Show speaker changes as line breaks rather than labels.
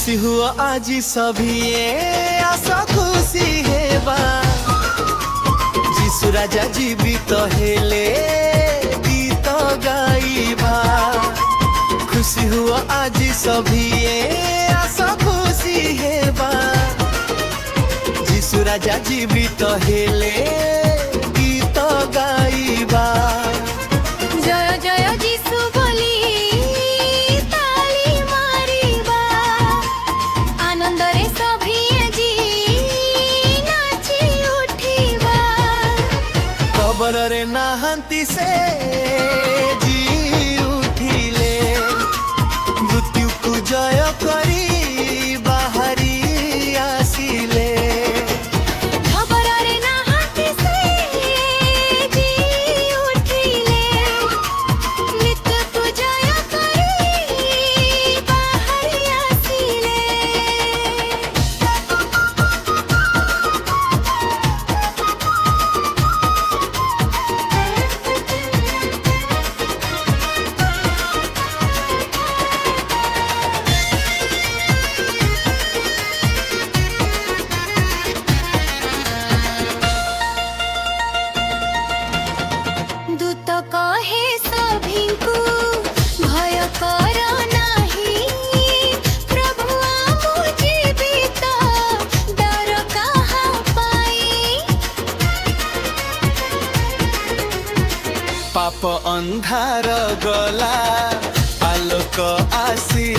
खुशी हुआ आज सभी आशा खुशी हेबा जीशु राजा जीवित हेले गीत गाइबा। खुशी हुआ आज सभी आशा खुशी हेबा जीशु राजा जीवित हेले गीत गाइबा।
जय जय जीशु बोली ताली मारिबा आनंद रे सभी जी नाची उठिबा।
कबर रे नाहंती से जी उठिले मृत्यु को जय करी बाहरी आसिले।
खबर रे नाहंती से जी उठिले मृत्यु को जय करी बाहर आसिले। दूत कहे सभी को भय कर नाही प्रभु आमु जीवित डर कहा पाई।
पाप अंधार गला आलोक आसिला